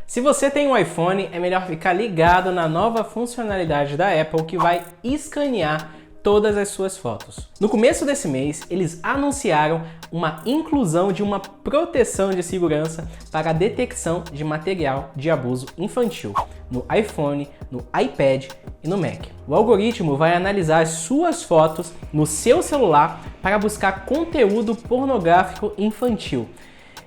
Se você tem um iPhone, é melhor ficar ligado na nova funcionalidade da Apple que vai escanear todas as suas fotos. No começo desse mês, eles anunciaram uma inclusão de uma proteção de segurança para a detecção de material de abuso infantil no iPhone, no iPad e no Mac. O algoritmo vai analisar as suas fotos no seu celular para buscar conteúdo pornográfico infantil.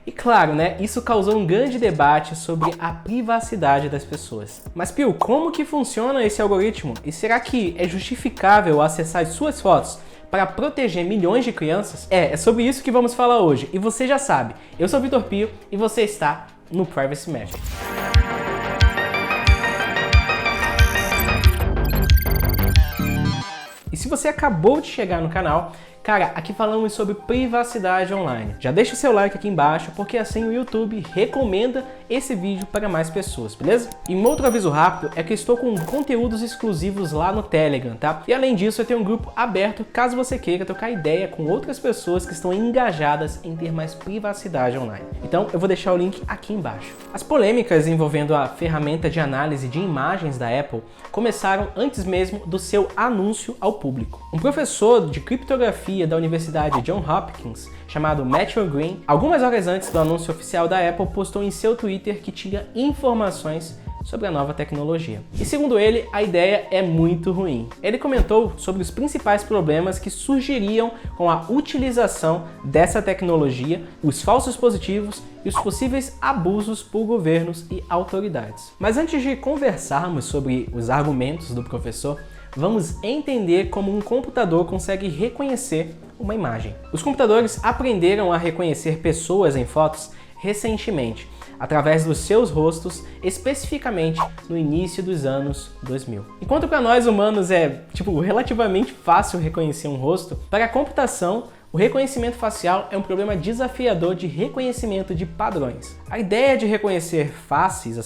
E claro, isso causou um grande debate sobre a privacidade das pessoas. Mas Pio, como que funciona esse algoritmo? E será que é justificável acessar as suas fotos para proteger milhões de crianças? É sobre isso que vamos falar hoje. E você já sabe, eu sou Vitor Pio e você está no Privacy Magic. E se você acabou de chegar no canal, cara, aqui falamos sobre privacidade online. Já deixa o seu like aqui embaixo, porque assim o YouTube recomenda esse vídeo para mais pessoas, beleza? E um outro aviso rápido é que eu estou com conteúdos exclusivos lá no Telegram, tá? E além disso, eu tenho um grupo aberto caso você queira trocar ideia com outras pessoas que estão engajadas em ter mais privacidade online. Então, eu vou deixar o link aqui embaixo. As polêmicas envolvendo a ferramenta de análise de imagens da Apple começaram antes mesmo do seu anúncio ao público. Um professor de criptografia da Universidade Johns Hopkins, chamado Matthew Green, algumas horas antes do anúncio oficial da Apple, postou em seu Twitter que tinha informações sobre a nova tecnologia. E segundo ele, a ideia é muito ruim. Ele comentou sobre os principais problemas que surgiriam com a utilização dessa tecnologia, os falsos positivos e os possíveis abusos por governos e autoridades. Mas antes de conversarmos sobre os argumentos do professor, vamos entender como um computador consegue reconhecer uma imagem. Os computadores aprenderam a reconhecer pessoas em fotos recentemente, através dos seus rostos, especificamente no início dos anos 2000. Enquanto para nós humanos é relativamente fácil reconhecer um rosto, para a computação o reconhecimento facial é um problema desafiador de reconhecimento de padrões. A ideia de reconhecer faces,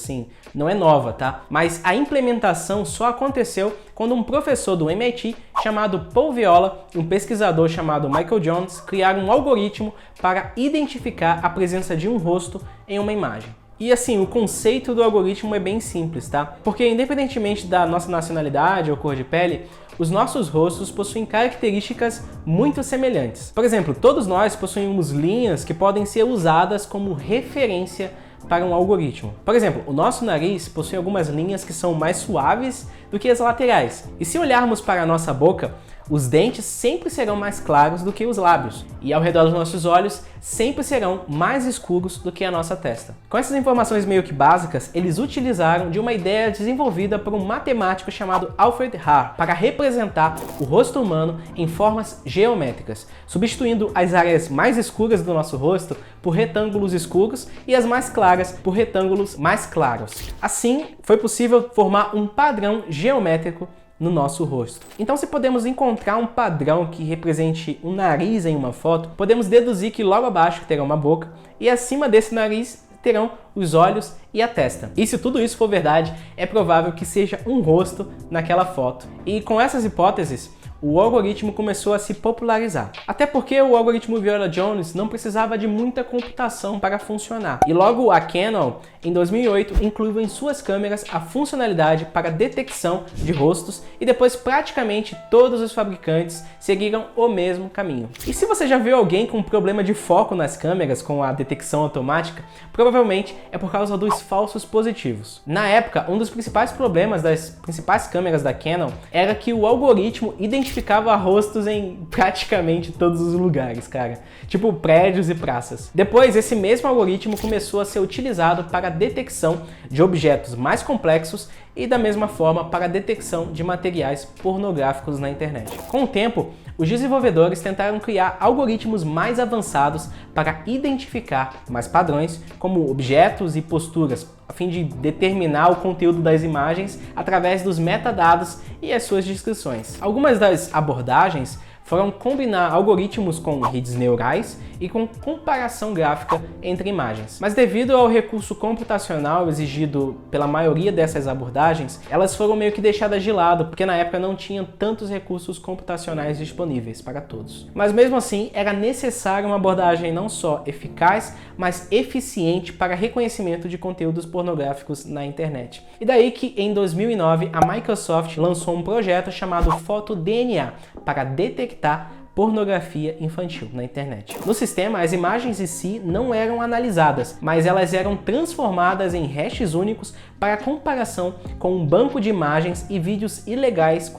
não é nova, tá? Mas a implementação só aconteceu quando um professor do MIT chamado Paul Viola e um pesquisador chamado Michael Jones criaram um algoritmo para identificar a presença de um rosto em uma imagem. E o conceito do algoritmo é bem simples, tá? Porque independentemente da nossa nacionalidade ou cor de pele, os nossos rostos possuem características muito semelhantes. Por exemplo, todos nós possuímos linhas que podem ser usadas como referência para um algoritmo. Por exemplo, o nosso nariz possui algumas linhas que são mais suaves do que as laterais. E se olharmos para a nossa boca, os dentes sempre serão mais claros do que os lábios, e ao redor dos nossos olhos sempre serão mais escuros do que a nossa testa. Com essas informações meio que básicas, eles utilizaram de uma ideia desenvolvida por um matemático chamado Alfred Haar para representar o rosto humano em formas geométricas, substituindo as áreas mais escuras do nosso rosto por retângulos escuros e as mais claras por retângulos mais claros. Assim, foi possível formar um padrão geométrico no nosso rosto. Então, se podemos encontrar um padrão que represente um nariz em uma foto, podemos deduzir que logo abaixo terá uma boca e acima desse nariz terão os olhos e a testa. E se tudo isso for verdade, é provável que seja um rosto naquela foto. E com essas hipóteses, o algoritmo começou a se popularizar. Até porque o algoritmo Viola-Jones não precisava de muita computação para funcionar. E logo a Canon, em 2008, incluiu em suas câmeras a funcionalidade para detecção de rostos e depois praticamente todos os fabricantes seguiram o mesmo caminho. E se você já viu alguém com problema de foco nas câmeras com a detecção automática, provavelmente é por causa dos falsos positivos. Na época, um dos principais problemas das principais câmeras da Canon era que o algoritmo identificava rostos em praticamente todos os lugares, cara. Tipo prédios e praças. Depois, esse mesmo algoritmo começou a ser utilizado para a detecção de objetos mais complexos e da mesma forma para a detecção de materiais pornográficos na internet. Com o tempo, os desenvolvedores tentaram criar algoritmos mais avançados para identificar mais padrões, como objetos e posturas, a fim de determinar o conteúdo das imagens através dos metadados e as suas descrições. Algumas das abordagens foram combinar algoritmos com redes neurais e com comparação gráfica entre imagens. Mas devido ao recurso computacional exigido pela maioria dessas abordagens, elas foram meio que deixadas de lado, porque na época não tinham tantos recursos computacionais disponíveis para todos. Mas mesmo assim, era necessária uma abordagem não só eficaz, mas eficiente para reconhecimento de conteúdos pornográficos na internet. E daí que em 2009 a Microsoft lançou um projeto chamado FotoDNA para detectar pornografia infantil na internet. No sistema, as imagens em si não eram analisadas, mas elas eram transformadas em hashes únicos para comparação com um banco de imagens e vídeos ilegais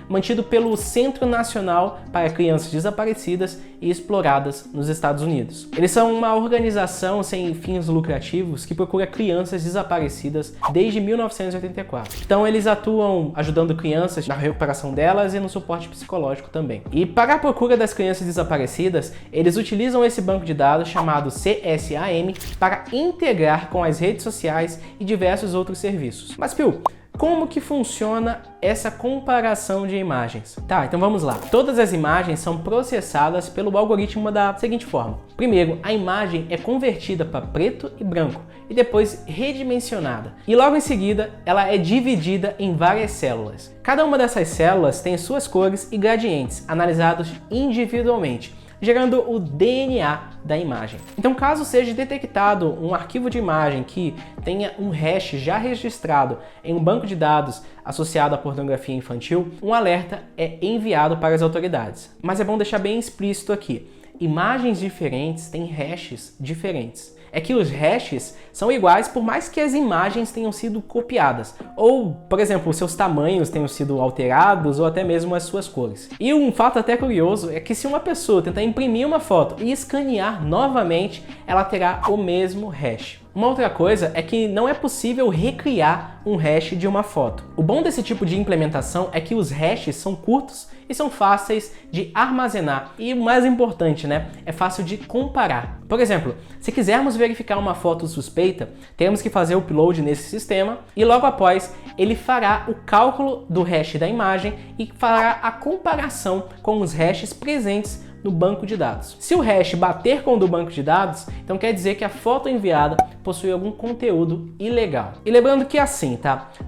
mantido pelo Centro Nacional para Crianças Desaparecidas e Exploradas nos Estados Unidos. Eles são uma organização sem fins lucrativos que procura crianças desaparecidas desde 1984. Então eles atuam ajudando crianças na recuperação delas e no suporte psicológico também. E para a procura das crianças desaparecidas, eles utilizam esse banco de dados chamado CSAM para integrar com as redes sociais e diversos outros serviços. Mas, Pio, como que funciona essa comparação de imagens? Tá, então vamos lá. Todas as imagens são processadas pelo algoritmo da seguinte forma. Primeiro, a imagem é convertida para preto e branco e depois redimensionada. E logo em seguida, ela é dividida em várias células. Cada uma dessas células tem suas cores e gradientes analisados individualmente, gerando o DNA da imagem. Então, caso seja detectado um arquivo de imagem que tenha um hash já registrado em um banco de dados associado à pornografia infantil, um alerta é enviado para as autoridades. Mas é bom deixar bem explícito aqui: imagens diferentes têm hashes diferentes. É que os hashes são iguais por mais que as imagens tenham sido copiadas, ou, por exemplo, os seus tamanhos tenham sido alterados ou até mesmo as suas cores. E um fato até curioso é que se uma pessoa tentar imprimir uma foto e escanear novamente, ela terá o mesmo hash. Uma outra coisa é que não é possível recriar um hash de uma foto. O bom desse tipo de implementação é que os hashes são curtos e são fáceis de armazenar. E o mais importante, é fácil de comparar. Por exemplo, se quisermos verificar uma foto suspeita, teremos que fazer o upload nesse sistema e logo após ele fará o cálculo do hash da imagem e fará a comparação com os hashes presentes no banco de dados. Se o hash bater com o do banco de dados, então quer dizer que a foto enviada possui algum conteúdo ilegal. E lembrando que assim,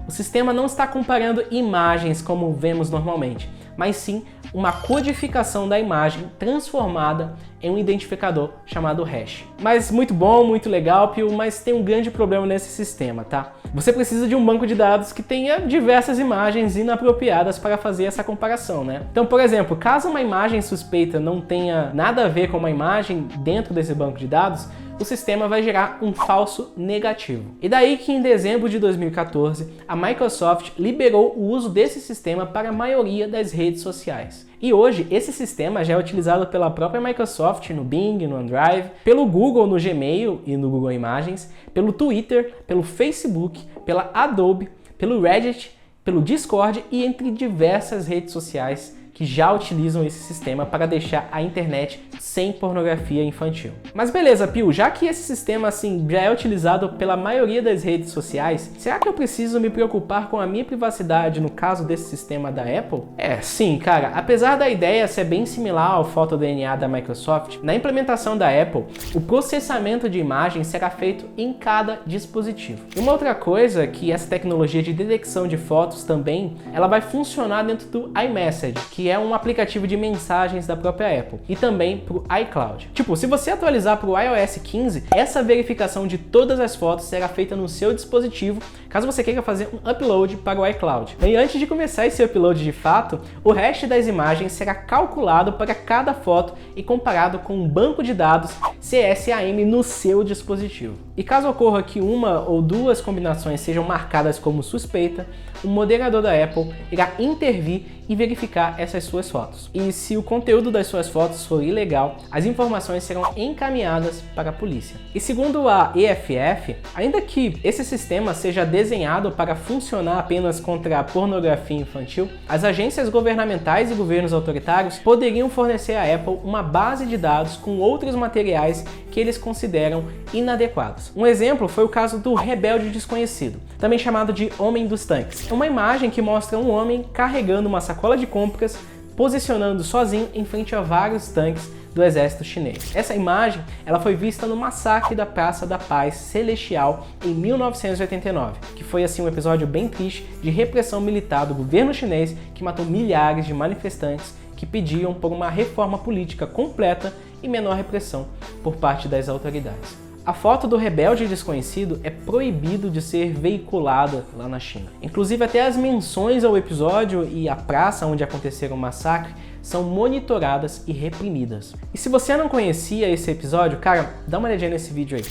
o sistema não está comparando imagens como vemos normalmente, mas sim uma codificação da imagem transformada em um identificador chamado hash. Mas muito bom, muito legal, Pio, mas tem um grande problema nesse sistema, Você precisa de um banco de dados que tenha diversas imagens inapropriadas para fazer essa comparação, Então, por exemplo, caso uma imagem suspeita não tenha nada a ver com uma imagem dentro desse banco de dados, o sistema vai gerar um falso negativo. E daí que em dezembro de 2014, a Microsoft liberou o uso desse sistema para a maioria das redes sociais. E hoje, esse sistema já é utilizado pela própria Microsoft no Bing, no OneDrive, pelo Google no Gmail e no Google Imagens, pelo Twitter, pelo Facebook, pela Adobe, pelo Reddit, pelo Discord e entre diversas redes sociais que já utilizam esse sistema para deixar a internet sem pornografia infantil. Mas beleza, Pio, já que esse sistema já é utilizado pela maioria das redes sociais, será que eu preciso me preocupar com a minha privacidade no caso desse sistema da Apple? Sim, cara, apesar da ideia ser bem similar ao FotoDNA da Microsoft, na implementação da Apple, o processamento de imagens será feito em cada dispositivo. E uma outra coisa que essa tecnologia de detecção de fotos também, ela vai funcionar dentro do iMessage, que é um aplicativo de mensagens da própria Apple, e também para o iCloud. Se você atualizar para o iOS 15, essa verificação de todas as fotos será feita no seu dispositivo, caso você queira fazer um upload para o iCloud. E antes de começar esse upload de fato, o hash das imagens será calculado para cada foto e comparado com um banco de dados CSAM no seu dispositivo. E caso ocorra que uma ou duas combinações sejam marcadas como suspeita, o moderador da Apple irá intervir e verificar essas suas fotos. E se o conteúdo das suas fotos for ilegal, as informações serão encaminhadas para a polícia. E segundo a EFF, ainda que esse sistema seja desenhado para funcionar apenas contra a pornografia infantil, as agências governamentais e governos autoritários poderiam fornecer à Apple uma base de dados com outros materiais que eles consideram inadequados. Um exemplo foi o caso do Rebelde Desconhecido, também chamado de Homem dos Tanques. É uma imagem que mostra um homem carregando uma sacola de compras posicionando sozinho em frente a vários tanques do exército chinês. Essa imagem ela foi vista no massacre da Praça da Paz Celestial em 1989, que foi assim um episódio bem triste de repressão militar do governo chinês que matou milhares de manifestantes que pediam por uma reforma política completa e menor repressão por parte das autoridades. A foto do rebelde desconhecido é proibido de ser veiculada lá na China. Inclusive até as menções ao episódio e à praça onde aconteceram o massacre são monitoradas e reprimidas. E se você não conhecia esse episódio, cara, dá uma olhadinha nesse vídeo aí.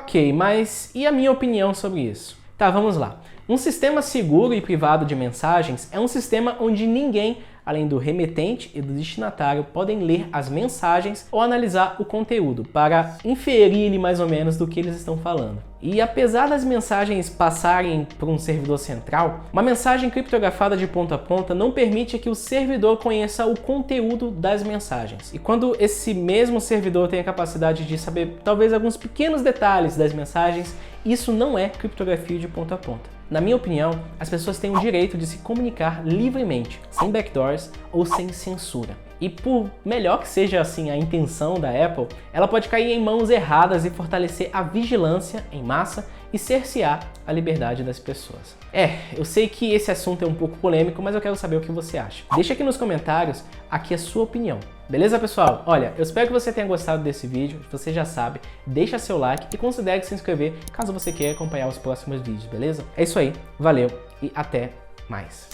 Ok, mas e a minha opinião sobre isso? Tá, vamos lá. Um sistema seguro e privado de mensagens é um sistema onde ninguém, além do remetente e do destinatário, podem ler as mensagens ou analisar o conteúdo para inferir mais ou menos do que eles estão falando. E apesar das mensagens passarem por um servidor central, uma mensagem criptografada de ponta a ponta não permite que o servidor conheça o conteúdo das mensagens. E quando esse mesmo servidor tem a capacidade de saber talvez alguns pequenos detalhes das mensagens, isso não é criptografia de ponta a ponta. Na minha opinião, as pessoas têm o direito de se comunicar livremente, sem backdoors ou sem censura. E por melhor que seja assim a intenção da Apple, ela pode cair em mãos erradas e fortalecer a vigilância em massa e cercear a liberdade das pessoas. Eu sei que esse assunto é um pouco polêmico, mas eu quero saber o que você acha. Deixa aqui nos comentários aqui a sua opinião. Beleza, pessoal? Olha, eu espero que você tenha gostado desse vídeo. Você já sabe, deixa seu like e considere se inscrever caso você queira acompanhar os próximos vídeos, beleza? É isso aí, valeu e até mais.